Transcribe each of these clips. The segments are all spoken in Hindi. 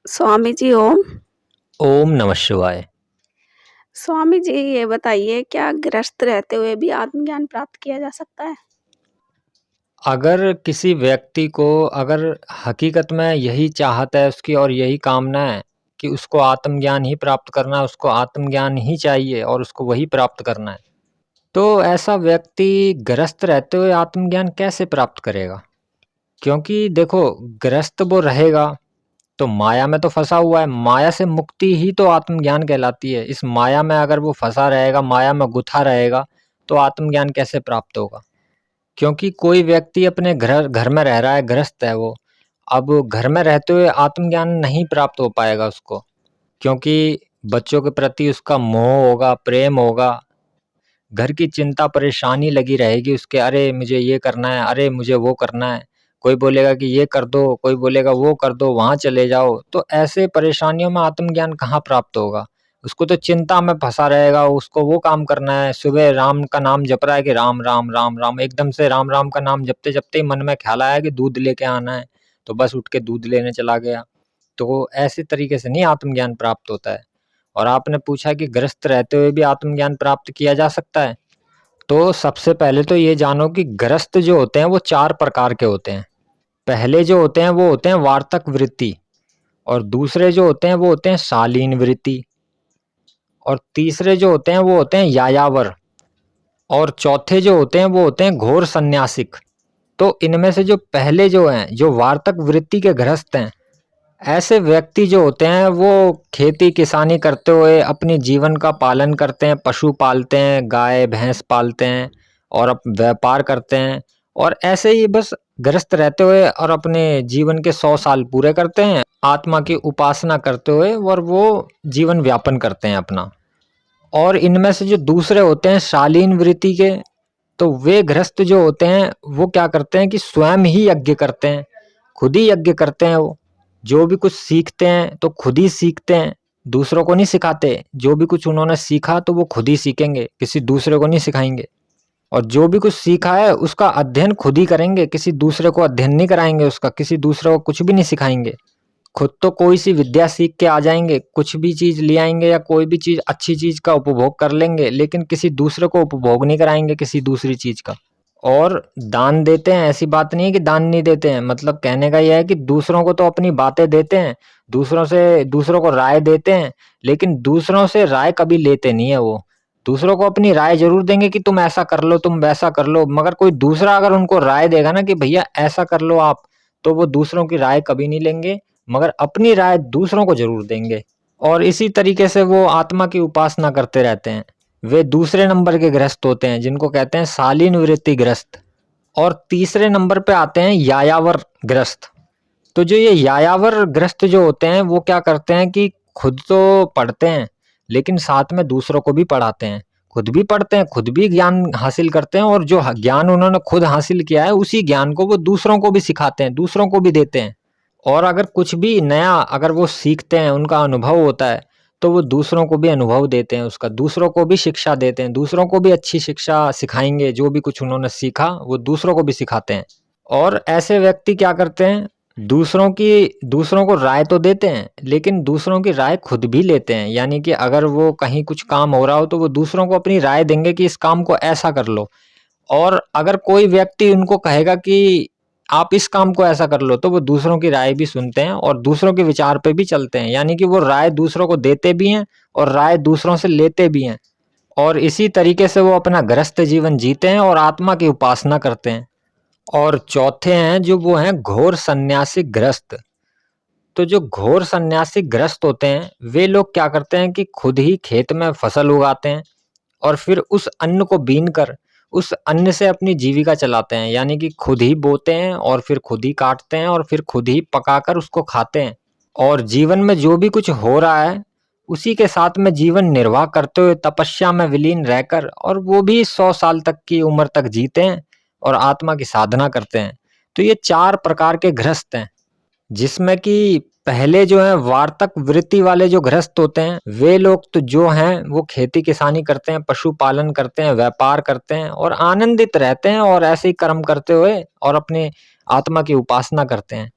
स्वामी जी ओम। ओम नमः शिवाय। स्वामी जी ये बताइए क्या गृहस्थ रहते हुए भी आत्मज्ञान प्राप्त किया जा सकता है? अगर किसी व्यक्ति को अगर हकीकत में यही चाहत है उसकी और यही कामना है कि उसको आत्मज्ञान ही प्राप्त करना है, उसको आत्मज्ञान ही चाहिए और उसको वही प्राप्त करना है, तो ऐसा व्यक्ति गृहस्थ रहते हुए आत्मज्ञान कैसे प्राप्त करेगा? क्योंकि देखो, गृहस्थ वो रहेगा तो माया में तो फँसा हुआ है, माया से मुक्ति ही तो आत्मज्ञान कहलाती है। इस माया में अगर वो फँसा रहेगा, माया में गुथा रहेगा, तो आत्मज्ञान कैसे प्राप्त होगा? क्योंकि कोई व्यक्ति अपने घर घर में रह रहा है, गृहस्थ है वो, अब घर में रहते हुए आत्मज्ञान नहीं प्राप्त हो पाएगा उसको, क्योंकि बच्चों के प्रति उसका मोह होगा, प्रेम होगा, घर की चिंता परेशानी लगी रहेगी उसके, अरे मुझे ये करना है, अरे मुझे वो करना है। कोई बोलेगा कि ये कर दो, कोई बोलेगा वो कर दो, वहाँ चले जाओ, तो ऐसे परेशानियों में आत्मज्ञान कहाँ प्राप्त होगा? उसको तो चिंता में फँसा रहेगा, उसको वो काम करना है, सुबह राम का नाम जप रहा है कि राम, राम, राम, राम, एकदम से राम, राम का नाम जपते-जपते ही मन में ख़्याल आया कि दूध लेके आना है, तो बस उठ के दूध लेने चला गया। तो ऐसे तरीके से नहीं आत्मज्ञान प्राप्त होता है। और आपने पूछा कि गृहस्थ रहते हुए भी आत्मज्ञान प्राप्त किया जा सकता है? तो सबसे पहले तो ये जानो कि गृहस्थ जो होते हैं वो 4 प्रकार के होते हैं। पहले जो होते हैं वो होते हैं वार्तक वृत्ति, और दूसरे जो होते हैं वो होते हैं शालीन वृत्ति, और तीसरे जो होते हैं वो होते हैं यायावर, और चौथे जो होते हैं वो होते हैं घोर सन्यासिक। तो इनमें से जो पहले जो हैं, जो वार्तक वृत्ति के गृहस्थ हैं, ऐसे व्यक्ति जो होते हैं वो खेती किसानी करते हुए अपनी जीवन का पालन करते हैं, पशु पालते हैं, गाय भैंस पालते हैं और व्यापार करते हैं, और ऐसे ही बस गृहस्थ रहते हुए और अपने जीवन के 100 साल पूरे करते हैं, आत्मा की उपासना करते हुए, और वो जीवन व्यापन करते हैं अपना। और इनमें से जो दूसरे होते हैं शालीन वृत्ति के, तो वे गृहस्थ जो होते हैं वो क्या करते हैं कि स्वयं ही यज्ञ करते हैं, खुद ही यज्ञ करते हैं वो। जो भी कुछ सीखते हैं तो खुद ही सीखते हैं, दूसरों को नहीं सिखाते। जो भी कुछ उन्होंने सीखा तो वो खुद ही सीखेंगे, किसी दूसरे को नहीं सिखाएँगे। और जो भी कुछ सीखा है उसका अध्ययन खुद ही करेंगे, किसी दूसरे को अध्ययन नहीं कराएँगे उसका, किसी दूसरे को कुछ भी नहीं सिखाएँगे। खुद तो कोई सी विद्या सीख के आ जाएँगे, कुछ भी चीज़ ले आएँगे या कोई भी चीज़ अच्छी चीज़ का उपभोग कर लेंगे, लेकिन किसी दूसरे को उपभोग नहीं कराएँगे किसी दूसरी चीज़ का। और दान देते हैं, ऐसी बात नहीं है कि दान नहीं देते हैं, मतलब कहने का ये है कि दूसरों को तो अपनी बातें देते हैं, दूसरों को राय देते हैं, लेकिन दूसरों से राय कभी लेते नहीं है वो। दूसरों को अपनी राय ज़रूर देंगे कि तुम ऐसा कर लो, तुम वैसा कर लो, मगर कोई दूसरा अगर उनको राय देगा ना कि भैया ऐसा कर लो आप, तो वो दूसरों की राय कभी नहीं लेंगे, मगर अपनी राय दूसरों को ज़रूर देंगे। और इसी तरीके से वो आत्मा की उपासना करते रहते हैं। वे दूसरे नंबर के गृहस्थ होते हैं जिनको कहते हैं शालीन वृत्ति गृहस्थ। और तीसरे नंबर पे आते हैं यायावर गृहस्थ। तो जो ये यायावर गृहस्थ जो होते हैं वो क्या करते हैं कि खुद तो पढ़ते हैं, लेकिन साथ में दूसरों को भी पढ़ाते हैं। खुद भी पढ़ते हैं, खुद भी ज्ञान हासिल करते हैं, और जो ज्ञान उन्होंने खुद हासिल किया है उसी ज्ञान को वो दूसरों को भी सिखाते हैं, दूसरों को भी देते हैं। और अगर कुछ भी नया अगर वो सीखते हैं, उनका अनुभव होता है, तो वो दूसरों को भी अनुभव देते हैं उसका, दूसरों को भी शिक्षा देते हैं, दूसरों को भी अच्छी शिक्षा सिखाएँगे, जो भी कुछ उन्होंने सीखा वो दूसरों को भी सिखाते हैं। और ऐसे व्यक्ति क्या करते हैं, दूसरों को राय तो देते हैं, लेकिन दूसरों की राय खुद भी लेते हैं। यानी कि अगर वो कहीं कुछ काम हो रहा हो तो वो दूसरों को अपनी राय देंगे कि इस काम को ऐसा कर लो। और अगर कोई व्यक्ति उनको कहेगा कि आप इस काम को ऐसा कर लो, तो वो दूसरों की राय भी सुनते हैं और दूसरों के विचार पे भी चलते हैं। यानी कि वो राय दूसरों को देते भी हैं और राय दूसरों से लेते भी हैं। और इसी तरीके से वो अपना गृहस्थ जीवन जीते हैं और आत्मा की उपासना करते हैं। और चौथे हैं जो वो हैं घोर सन्यासी गृहस्थ। तो जो घोर सन्यासी गृहस्थ होते हैं, वे लोग क्या करते हैं कि खुद ही खेत में फसल उगाते हैं और फिर उस अन्न को बीन कर उस अन्न से अपनी जीविका चलाते हैं। यानी कि खुद ही बोते हैं और फिर खुद ही काटते हैं और फिर खुद ही पकाकर उसको खाते हैं। और जीवन में जो भी कुछ हो रहा है, उसी के साथ में जीवन निर्वाह करते हुए तपस्या में विलीन रहकर, और वो भी 100 साल तक की उम्र तक जीते हैं और आत्मा की साधना करते हैं। तो ये 4 प्रकार के गृहस्थ हैं, जिसमें कि पहले जो है वार्तक वृत्ति वाले जो गृहस्थ होते हैं, वे लोग तो जो हैं वो खेती किसानी करते हैं, पशुपालन करते हैं, व्यापार करते हैं और आनंदित रहते हैं, और ऐसे ही कर्म करते हुए और अपने आत्मा की उपासना करते हैं।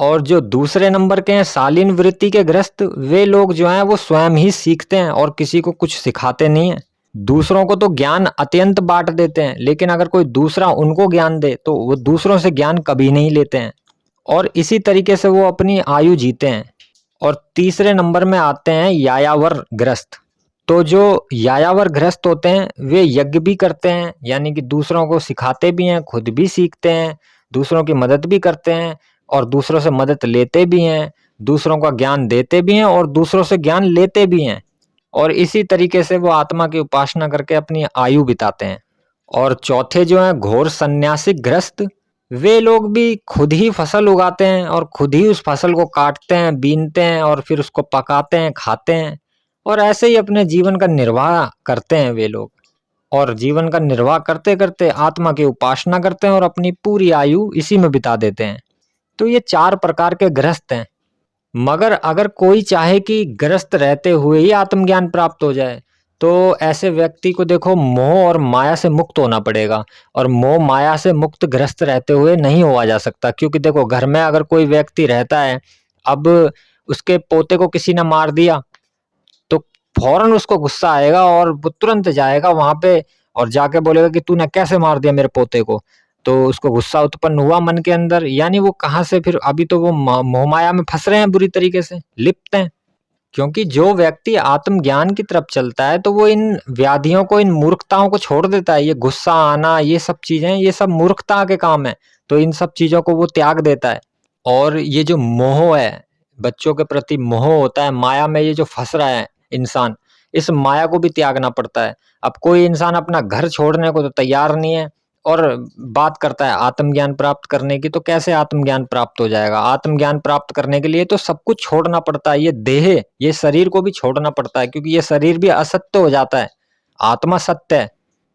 और जो दूसरे नंबर के हैं शालीन वृत्ति के ग्रस्त, वे लोग जो हैं वो स्वयं ही सीखते हैं और किसी को कुछ सिखाते नहीं हैं। दूसरों को तो ज्ञान अत्यंत बाँट देते हैं, लेकिन अगर कोई दूसरा उनको ज्ञान दे तो वो दूसरों से ज्ञान कभी नहीं लेते हैं और इसी तरीके से वो अपनी आयु जीते हैं। और तीसरे नंबर में आते हैं यायावर ग्रस्त। तो जो यायावर ग्रस्त होते हैं वे यज्ञ भी करते हैं, यानी कि दूसरों को सिखाते भी हैं, खुद भी सीखते हैं, दूसरों की मदद भी करते हैं और दूसरों से मदद लेते भी हैं, दूसरों का ज्ञान देते भी हैं और दूसरों से ज्ञान लेते भी हैं। और इसी तरीके से वो आत्मा की उपासना करके अपनी आयु बिताते हैं। और चौथे जो हैं घोर सन्यासिक ग्रस्त, वे लोग भी खुद ही फसल उगाते हैं और खुद ही उस फसल को काटते हैं, बीनते हैं और फिर उसको पकाते हैं, खाते हैं और ऐसे ही अपने जीवन का निर्वाह करते हैं वे लोग। और जीवन का निर्वाह करते-करते आत्मा की उपासना करते हैं और अपनी पूरी आयु इसी में बिता देते हैं। तो ये 4 प्रकार के गृहस्थ हैं। मगर अगर कोई चाहे कि ग्रस्त रहते हुए ही आत्मज्ञान प्राप्त हो जाए, तो ऐसे व्यक्ति को देखो मोह और माया से मुक्त होना पड़ेगा और मोह माया से मुक्त ग्रस्त रहते हुए नहीं हुआ जा सकता। क्योंकि देखो घर में अगर कोई व्यक्ति रहता है, अब उसके पोते को किसी ने मार दिया, तो फ़ौरन उसको गुस्सा आएगा और वो तुरंत जाएगा वहाँ पे और जाके बोलेगा कि तूने कैसे मार दिया मेरे पोते को? तो उसको गुस्सा उत्पन्न हुआ मन के अंदर, यानी वो कहाँ से फिर अभी तो वो मोह माया में फँस रहे हैं बुरी तरीके से, लिप्त हैं। क्योंकि जो व्यक्ति आत्मज्ञान की तरफ चलता है तो वो इन व्याधियों को, इन मूर्खताओं को छोड़ देता है। ये गुस्सा आना, ये सब चीज़ें, ये सब मूर्खता के काम हैं। तो इन सब चीज़ों को वो त्याग देता है। और ये जो मोह है, बच्चों के प्रति मोह होता है, माया में ये जो फँस रहा है इंसान, इस माया को भी त्यागना पड़ता है। अब कोई इंसान अपना घर छोड़ने को तो तैयार नहीं है और बात करता है आत्मज्ञान प्राप्त करने की, तो कैसे आत्मज्ञान प्राप्त हो जाएगा? आत्मज्ञान प्राप्त करने के लिए तो सब कुछ छोड़ना पड़ता है। ये देह, ये शरीर को भी छोड़ना पड़ता है क्योंकि ये शरीर भी असत्य हो जाता है। आत्मा सत्य है,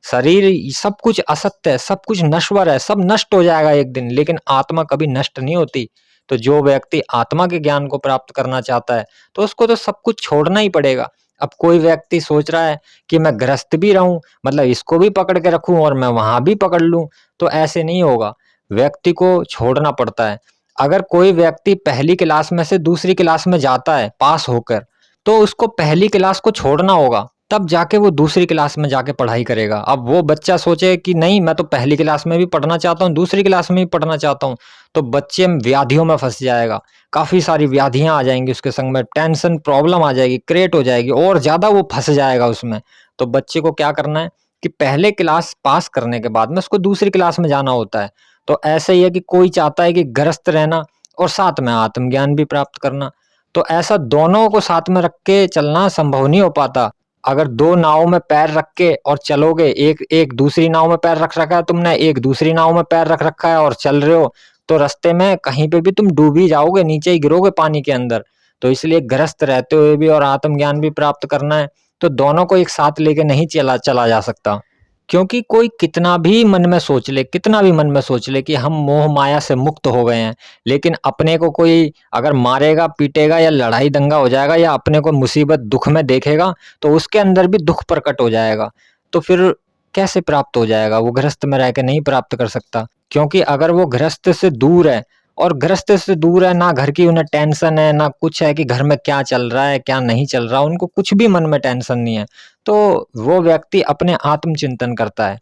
शरीर सब कुछ असत्य है, सब कुछ नश्वर है, सब नष्ट हो जाएगा एक दिन, लेकिन आत्मा कभी नष्ट नहीं होती। तो जो व्यक्ति आत्मा के ज्ञान को प्राप्त करना चाहता है, तो उसको तो सब कुछ छोड़ना ही पड़ेगा। अब कोई व्यक्ति सोच रहा है कि मैं गृहस्थ भी रहूँ, मतलब इसको भी पकड़ के रखूँ और मैं वहाँ भी पकड़ लूँ, तो ऐसे नहीं होगा। व्यक्ति को छोड़ना पड़ता है। अगर कोई व्यक्ति पहली क्लास में से दूसरी क्लास में जाता है पास होकर, तो उसको पहली क्लास को छोड़ना होगा, तब जाके वो दूसरी क्लास में जाके पढ़ाई करेगा। अब वो बच्चा सोचे कि नहीं, मैं तो पहली क्लास में भी पढ़ना चाहता हूँ, दूसरी क्लास में भी पढ़ना चाहता हूँ, तो बच्चे व्याधियों में फँस जाएगा। काफ़ी सारी व्याधियाँ आ जाएँगी उसके संग में, टेंशन, प्रॉब्लम आ जाएगी, क्रिएट हो जाएगी और ज़्यादा वो फँस जाएगा उसमें। तो बच्चे को क्या करना है कि पहले क्लास पास करने के बाद में उसको दूसरी क्लास में जाना होता है। तो ऐसे ही है कि कोई चाहता है कि गृहस्थ रहना और साथ में आत्मज्ञान भी प्राप्त करना। तो ऐसा दोनों को साथ में रख के चलना संभव नहीं हो पाता। अगर 2 नाव में पैर रख के और चलोगे, एक दूसरी नाव में पैर रख रखा है तुमने, एक दूसरी नाव में पैर रख रखा है और चल रहे हो, तो रास्ते में कहीं पे भी तुम डूब ही जाओगे, नीचे ही गिरोगे पानी के अंदर। तो इसलिए गृहस्थ रहते हुए भी और आत्मज्ञान भी प्राप्त करना है, तो दोनों को एक साथ लेके नहीं चला चला जा सकता। क्योंकि कोई कितना भी मन में सोच ले, कितना भी मन में सोच ले कि हम मोह माया से मुक्त हो गए हैं, लेकिन अपने को कोई अगर मारेगा, पीटेगा या लड़ाई दंगा हो जाएगा या अपने को मुसीबत दुःख में देखेगा, तो उसके अंदर भी दुःख प्रकट हो जाएगा। तो फिर कैसे प्राप्त हो जाएगा? वो गृहस्थ में रह के नहीं प्राप्त कर सकता। क्योंकि अगर वो गृहस्थ से दूर है और गृहस्थ से दूर है, ना घर की उन्हें टेंशन है, ना कुछ है कि घर में क्या चल रहा है, क्या नहीं चल रहा, उनको कुछ भी मन में टेंशन नहीं है। तो वो व्यक्ति अपने आत्मचिंतन करता है।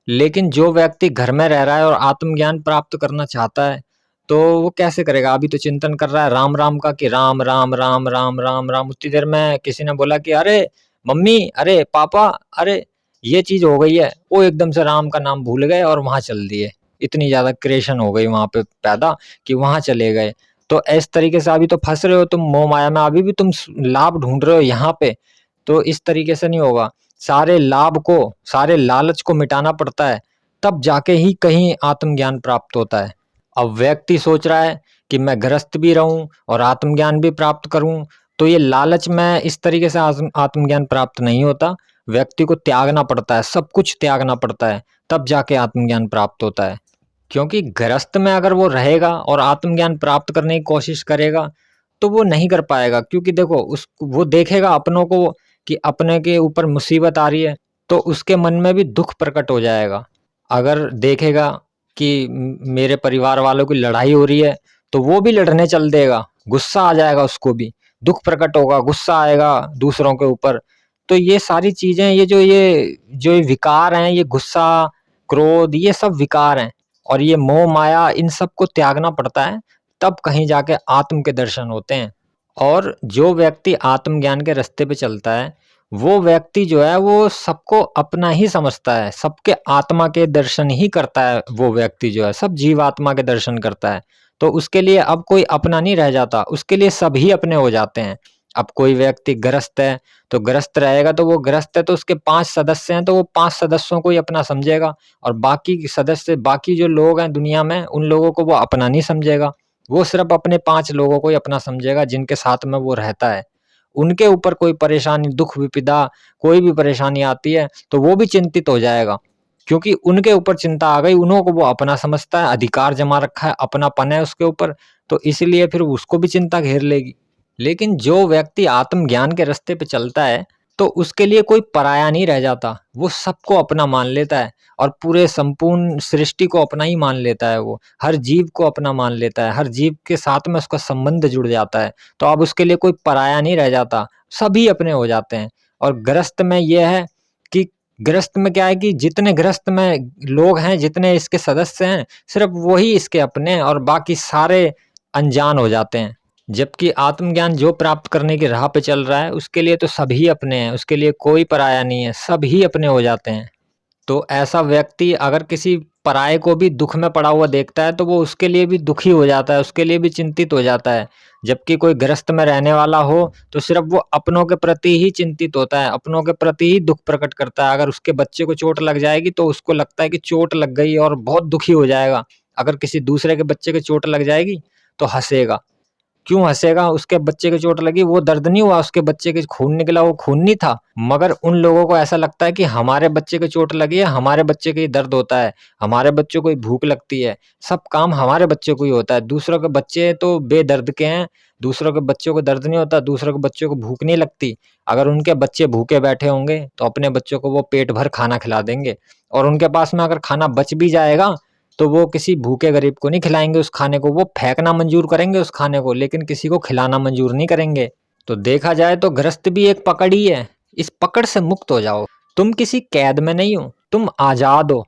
लेकिन जो व्यक्ति घर में रह रहा है और आत्मज्ञान प्राप्त करना चाहता है, तो वो कैसे करेगा? अभी तो चिंतन कर रहा है राम-राम का कि राम, राम, राम, राम, राम, राम। उतनी देर में किसी ने बोला कि अरे मम्मी, अरे पापा, अरे ये चीज़ हो गई है। वो एकदम से राम का नाम भूल गए और वहाँ चल दिए। इतनी ज़्यादा क्रेशन हो गई वहाँ पे पैदा कि वहाँ चले गए। तो इस तरीके से अभी तो फँस रहे हो तुम मोह माया में, अभी भी तुम लाभ ढूँढ रहे हो यहाँ पे। तो इस तरीके से नहीं होगा। सारे लाभ को, सारे लालच को मिटाना पड़ता है, तब जाके ही कहीं आत्मज्ञान प्राप्त होता है। अब व्यक्ति सोच रहा है कि मैं गृहस्थ भी रहूँ और आत्मज्ञान भी प्राप्त करूँ, तो ये लालच में इस तरीके से आत्मज्ञान प्राप्त नहीं होता। व्यक्ति को त्यागना पड़ता है, सब कुछ त्यागना पड़ता है, तब जाके आत्मज्ञान प्राप्त होता है। क्योंकि गृहस्थ में अगर वो रहेगा और आत्मज्ञान प्राप्त करने की कोशिश करेगा, तो वो नहीं कर पाएगा। क्योंकि देखो वो देखेगा अपनों को कि अपने के ऊपर मुसीबत आ रही है, तो उसके मन में भी दुःख प्रकट हो जाएगा। अगर देखेगा कि मेरे परिवार वालों की लड़ाई हो रही है, तो वो भी लड़ने चल देगा, गुस्सा आ जाएगा उसको भी, दुःख प्रकट होगा, गुस्सा आएगा दूसरों के ऊपर। तो ये सारी चीज़ें, ये जो विकार हैं, ये गुस्सा, क्रोध, ये सब विकार हैं और ये मोह माया, इन सब को त्यागना पड़ता है, तब कहीं जाके आत्म के दर्शन होते हैं। और जो व्यक्ति आत्मज्ञान के रास्ते पे चलता है, वो व्यक्ति जो है वो सबको अपना ही समझता है, सबके आत्मा के दर्शन ही करता है वो व्यक्ति जो है, सब जीवात्मा के दर्शन करता है। तो उसके लिए अब कोई अपना नहीं रह जाता, उसके लिए सभी अपने हो जाते हैं। अब कोई व्यक्ति गृहस्थ है, तो गृहस्थ रहेगा तो वो गृहस्थ है, तो उसके 5 सदस्य हैं, तो वो 5 सदस्यों को ही अपना समझेगा और बाकी के सदस्य, बाकी जो लोग हैं दुनिया में, उन लोगों को वो अपना नहीं समझेगा। वो सिर्फ़ अपने 5 लोगों को ही अपना समझेगा जिनके साथ में वो रहता है। उनके ऊपर कोई परेशानी, दुःख, विपदा, कोई भी परेशानी आती है, तो वो भी चिंतित हो जाएगा। क्योंकि उनके ऊपर चिंता आ गई, उन्हों को वो अपना समझता है, अधिकार जमा रखा है, अपनापन है उसके ऊपर, तो इसलिए फिर उसको भी चिंता घेर लेगी। लेकिन जो व्यक्ति आत्मज्ञान के रास्ते पे चलता है, तो उसके लिए कोई पराया नहीं रह जाता, वो सबको अपना मान लेता है और पूरे संपूर्ण सृष्टि को अपना ही मान लेता है वो, हर जीव को अपना मान लेता है, हर जीव के साथ में उसका संबंध जुड़ जाता है, तो अब उसके लिए कोई पराया नहीं रह जाता, सभी अपने हो जाते हैं। और गृहस्थ में ये है कि गृहस्थ में क्या है कि जितने गृहस्थ में लोग हैं, जितने इसके सदस्य हैं, सिर्फ़ वही इसके अपने हैं और बाकी सारे अनजान हो जाते हैं। जबकि आत्मज्ञान जो प्राप्त करने की राह पे चल रहा है, उसके लिए तो सभी अपने हैं, उसके लिए कोई पराया नहीं है, सभी अपने हो जाते हैं। तो ऐसा व्यक्ति अगर किसी पराये को भी दुःख में पड़ा हुआ देखता है, तो वो उसके लिए भी दुखी हो जाता है, उसके लिए भी चिंतित हो जाता है। जबकि कोई गृहस्थ में रहने वाला हो, तो सिर्फ़ वो अपनों के प्रति ही चिंतित होता है, अपनों के प्रति ही दुःख प्रकट करता है। अगर उसके बच्चे को चोट लग जाएगी, तो उसको लगता है कि चोट लग गई और बहुत दुखी हो जाएगा। अगर किसी दूसरे के बच्चे को चोट लग जाएगी, तो हँसेगा। क्यों हँसेगा? उसके बच्चे को चोट लगी, वो दर्द नहीं हुआ, उसके बच्चे के खून निकला, वो खून नहीं था। मगर उन लोगों को ऐसा लगता है कि हमारे बच्चे को चोट लगी है, हमारे बच्चे को ही दर्द होता है, हमारे बच्चों को ही भूख लगती है, सब काम हमारे बच्चे को ही होता है। दूसरों के बच्चे तो बेदर्द के हैं, दूसरों के बच्चों को दर्द नहीं होता, दूसरों के बच्चों को भूख नहीं लगती। अगर उनके बच्चे भूखे बैठे होंगे, तो अपने बच्चों को वो पेट भर खाना खिला देंगे और उनके पास में अगर खाना बच भी जाएगा, तो वो किसी भूखे गरीब को नहीं खिलाएँगे उस खाने को, वो फेंकना मंज़ूर करेंगे उस खाने को, लेकिन किसी को खिलाना मंज़ूर नहीं करेंगे। तो देखा जाए तो गृहस्थ भी एक पकड़ ही है, इस पकड़ से मुक्त हो जाओ। तुम किसी कैद में नहीं हो, तुम आज़ाद हो।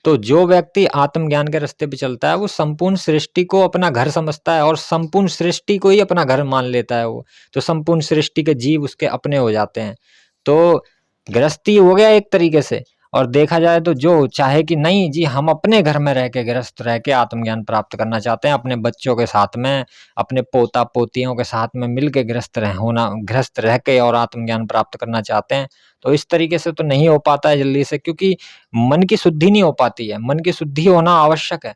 तो जो व्यक्ति आत्मज्ञान के रास्ते पे चलता है, वो संपूर्ण सृष्टि को अपना घर समझता है और संपूर्ण सृष्टि को ही अपना घर मान लेता है वो। तो संपूर्ण सृष्टि के जीव उसके अपने हो जाते हैं। तो गृहस्थी हो गया एक तरीके से। और देखा जाए तो जो चाहे कि नहीं जी, हम अपने घर में रह के, गृहस्थ रह के आत्मज्ञान प्राप्त करना चाहते हैं, अपने बच्चों के साथ में, अपने पोता-पोतियों के साथ में मिल के गृहस्थ रह के और आत्मज्ञान प्राप्त करना चाहते हैं, तो इस तरीके से तो नहीं हो पाता है जल्दी से, क्योंकि मन की शुद्धि नहीं हो पाती है, मन की शुद्धि होना आवश्यक है।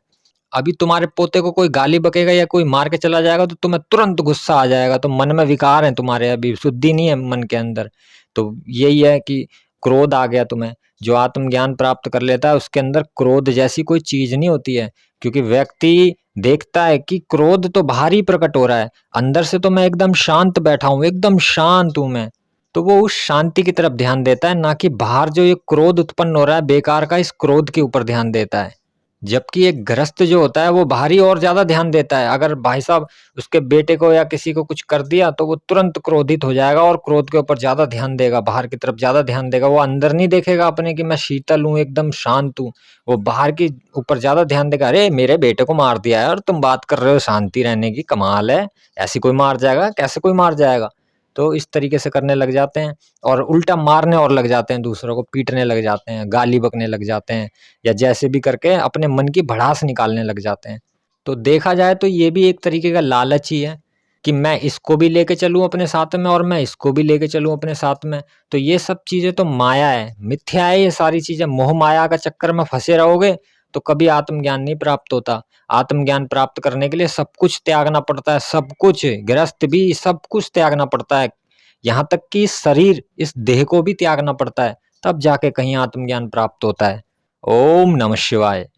अभी तुम्हारे पोते को कोई गाली बकेगा या कोई मार के चला जाएगा, तो तुम्हें तुरंत गुस्सा आ जाएगा, तो मन में विकार हैं तुम्हारे, अभी शुद्धि नहीं है मन के अंदर। तो यही है कि क्रोध आ गया तुम्हें। जो आत्मज्ञान प्राप्त कर लेता है, उसके अंदर क्रोध जैसी कोई चीज़ नहीं होती है, क्योंकि व्यक्ति देखता है कि क्रोध तो बाहर ही प्रकट हो रहा है, अंदर से तो मैं एकदम शांत बैठा हूँ, एकदम शांत हूँ मैं। तो वो उस शांति की तरफ ध्यान देता है, ना कि बाहर जो ये क्रोध उत्पन्न हो रहा है बेकार का, इस क्रोध के ऊपर ध्यान देता है। जबकि एक गृहस्थ जो होता है, वो बाहरी और ज़्यादा ध्यान देता है। अगर भाई साहब उसके बेटे को या किसी को कुछ कर दिया, तो वो तुरंत क्रोधित हो जाएगा और क्रोध के ऊपर ज़्यादा ध्यान देगा, बाहर की तरफ ज़्यादा ध्यान देगा। वो अंदर नहीं देखेगा अपने कि मैं शीतल हूँ, एकदम शांत हूँ। वो बाहर की ऊपर ज़्यादा ध्यान देगा, अरे मेरे बेटे को मार दिया यार, तुम बात कर रहे हो शांति रहने की, कमाल है। ऐसे कोई मार जाएगा? कैसे कोई मार जाएगा? तो इस तरीके से करने लग जाते हैं और उल्टा मारने और लग जाते हैं, दूसरों को पीटने लग जाते हैं, गाली बकने लग जाते हैं, या जैसे भी करके अपने मन की भड़ास निकालने लग जाते हैं। तो देखा जाए तो ये भी एक तरीके का लालच ही है कि मैं इसको भी लेके चलूँ अपने साथ में और मैं इसको भी लेके चलूँ अपने साथ में। तो ये सब चीज़ें तो माया है, मिथ्या है ये सारी चीज़ें। मोह माया का चक्कर में फँसे रहोगे, तो कभी आत्मज्ञान नहीं प्राप्त होता। आत्मज्ञान प्राप्त करने के लिए सब कुछ त्यागना पड़ता है, सब कुछ, गृहस्थ भी सब कुछ त्यागना पड़ता है। यहाँ तक कि शरीर, इस देह को भी त्यागना पड़ता है, तब जाके कहीं आत्मज्ञान प्राप्त होता है। ओम नमः शिवाय।